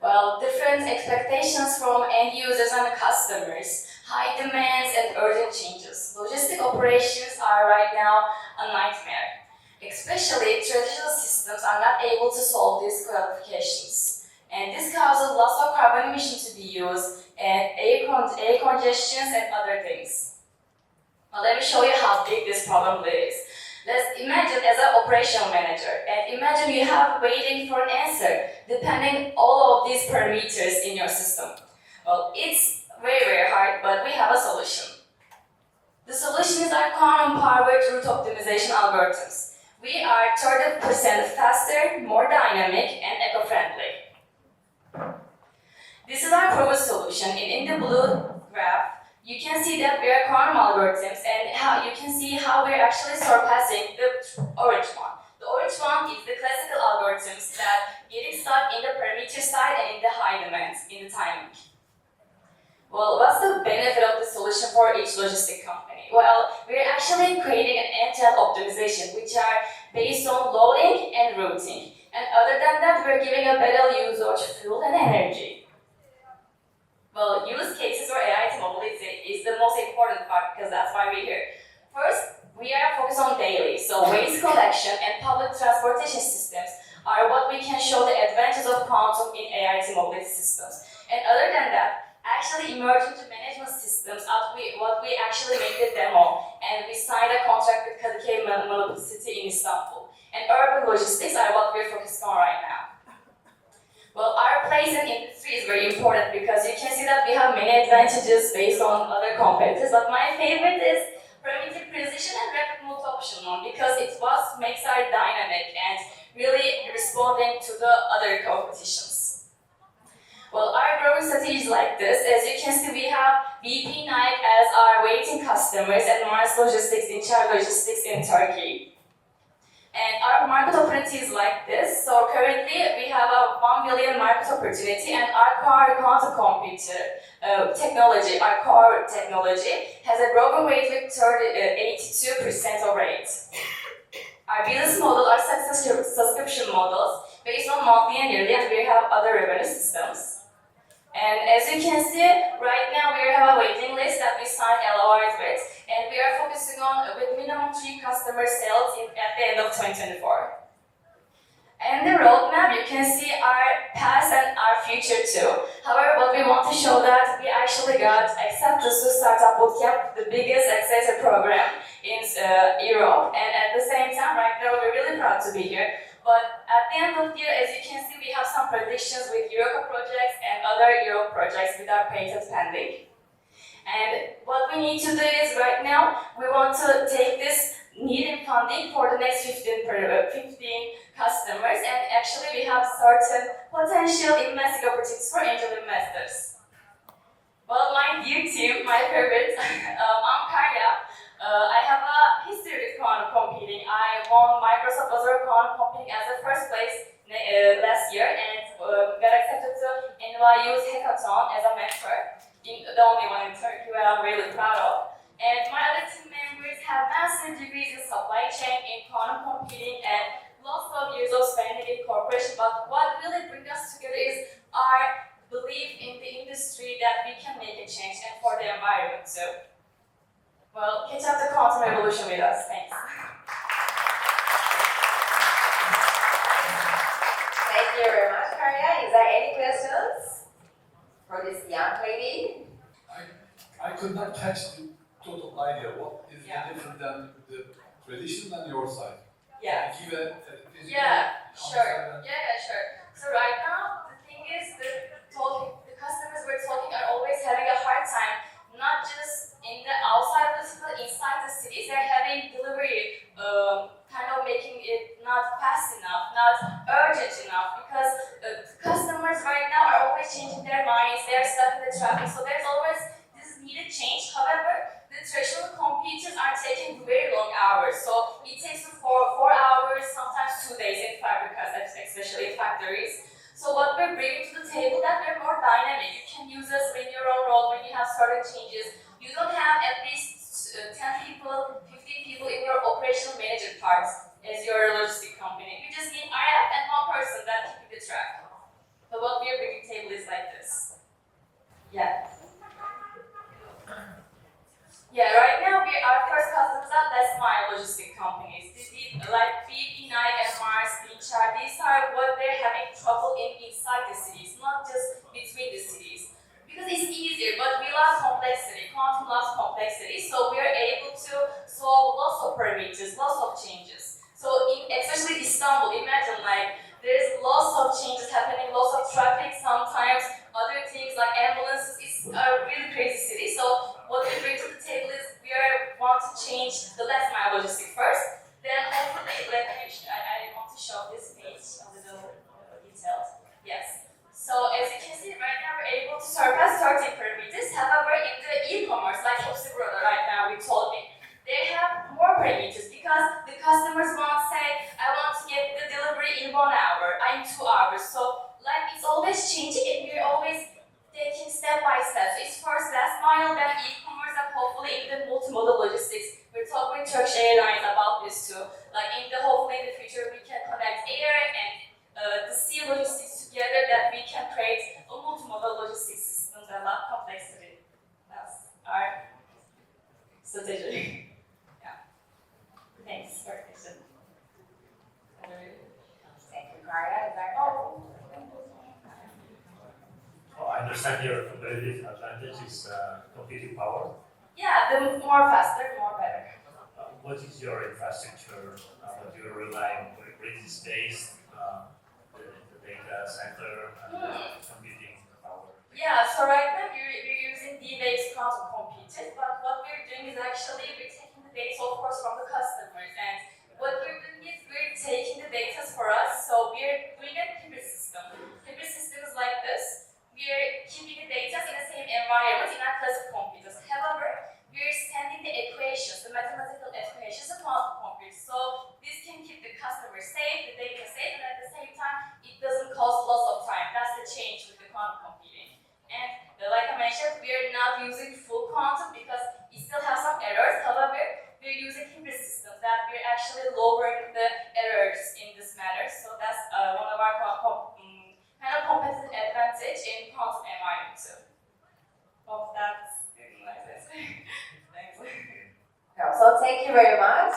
Well, different expectations from end users and customers, high demands and urgent changes. Logistic operations are right now a nightmare. Especially traditional systems are not able to solve these qualifications. And this causes lots of carbon emission to be used, and air congestions and other things. Now let me show you how big this problem is. Let's imagine as an operational manager, and imagine you have waiting for an answer, depending all of these parameters in your system. Well, it's very, very hard, but we have a solution. The solution is our quantum-powered route optimization algorithms. We are 30% faster, more dynamic, and eco-friendly. This is our proven solution. In the blue graph, you can see that we are quantum algorithms, and how you can see how we're actually surpassing the orange one. The orange one is the classical algorithms that getting stuck in the parameter side and in the high demands, in the timing. Well, what's the benefit of the solution for each logistic company? Well, we're actually creating an end-to-end optimization, which are based on loading and routing. And other than that, we're giving a better use of fuel and energy. Well, use cases for AI mobility is the most important part because that's why we're here. First, we are focused on daily, so waste collection and public transportation systems are what we can show the advantages of quantum in AI mobility systems. And other than that, actually emergency management systems are what we actually make the demo, and we signed a contract with Kadıköy Municipality in Istanbul. And urban logistics are what we're focused on right now. Well, our place in industry is very important because you can see that we have many advantages based on other competitors, but my favorite is primitive precision and rapid multi-option one because it's what makes our dynamic and really responding to the other competitions. Well, our growing strategy is like this. As you can see, we have BP Nike as our waiting customers and Mars Logistics, Inchar Logistics in Turkey. And our market opportunity is like this. So currently, we have a 1 billion market opportunity, and our core quantum computer technology, our core technology, has a growing rate with 82% of rate. Our business model are subscription models based on monthly and yearly, and we have other revenue systems. And as you can see, right now we have a waiting list that we signed LOIs with, and we are focusing on with minimum 3 customer sales at the end of 2024. And the roadmap, you can see our past and our future too. However, what we want to show that we actually got acceptance to Startup Bootcamp, the biggest accelerator program in Europe, and at the same time, right now we're really proud to be here. But at the end of the year, as you can see, we have some predictions with Eureka projects and other Euro projects with our patents pending. And what we need to do is right now, we want to take this needed funding for the next 15 customers, and actually we have certain potential investing opportunities for angel investors. Well, my dear team, my favorite, I'm Karya. I have a history with quantum computing. I won Microsoft Azure Quantum Computing as the first place last year, and got accepted to NYU's hackathon as a mentor, the only one in Turkey where I'm really proud of. And my other team members have master's degrees in supply chain, in quantum computing, and lots of years of spending in corporation. But what really brings us together is our belief in the industry that we can make a change, and for the environment too. Well, catch up the quantum revolution with us. Thanks. Thank you very much, Karya. Is there any questions for this young lady? I could not catch the total idea. What is the difference than the tradition and your side? Yeah. Give a Sure. Sure. So right now, the thing is, the customers we're talking are always having a hard time, not just in the outside of the city, but inside the cities. They're having delivery, kind of making it not fast enough, not urgent enough, because customers right now are always changing their minds. They're stuck in the traffic, so there's always this needed change. However, the traditional computers are taking very long hours, so it takes 4 hours, sometimes 2 days in fabricas, especially in factories. So what we're bringing to the table, that we're more dynamic. You can use us in your own role when you have certain changes. You don't have at least 10 people, 15 people in your operational manager parts as your logistic company. You just need IF and one person that keeping the track. So what we're bringing to the table is like this. Yeah. Yeah, right now our first customers are last mile logistic companies. Like BP, Nike, and Mars, Inchar, these are what they're having trouble inside the cities, not just between the cities. Because it's easier, but we love complexity. Quantum loves complexity, so we are able to solve lots of parameters, lots of changes. So especially Istanbul, imagine like there's lots of changes happening, lots of traffic, sometimes other things like ambulances. It's a really crazy city. So what we bring to the table is we want to change the last mile logistics first. Then hopefully, I want to show this page a little detailed. Yes. So as you can see, right now we're able to surpass 30 parameters. However, in the e-commerce, like Hepsiburada right now, we told me, they have more parameters because the customers want to say, I want to get the delivery in 1 hour, in 2 hours. So like it's always changing and we're always taking step by step. So it's first last mile, then e-commerce, and hopefully even multimodal logistics. We're talking with Turkish Airlines about this too. Like hopefully in the future we can connect air and the sea logistics together, that we can create a multimodal logistics system that allow complexity. That's our strategy. Yeah. Thanks for listening. Thank you, Karya. Is that I understand your competitive advantage is computing power. Yeah, the more faster, more better. What is your infrastructure? What do you rely on? Where is space, the data center, and computing power? Yeah, so right now we're using D-based quantum computers, but what we're doing is actually we're taking the data, of course, from the customers, and what we're doing is we're taking the data for us, so we're doing a hybrid system. Hybrid system is like this. We're keeping the data in the same environment in our classical computers. However, we're sending the equations, the mathematical equations to quantum computers. So this can keep the customer safe, the data safe, and at the same time, it doesn't cost lots of time. That's the change with the quantum computing. And like I mentioned, we are not using full quantum because we still have some errors. However, we're using hybrid systems that we're actually lowering the errors in this matter. So that's one of our kind of competitive advantage in quantum environment too. Hope that's like this. Thanks. So thank you very much.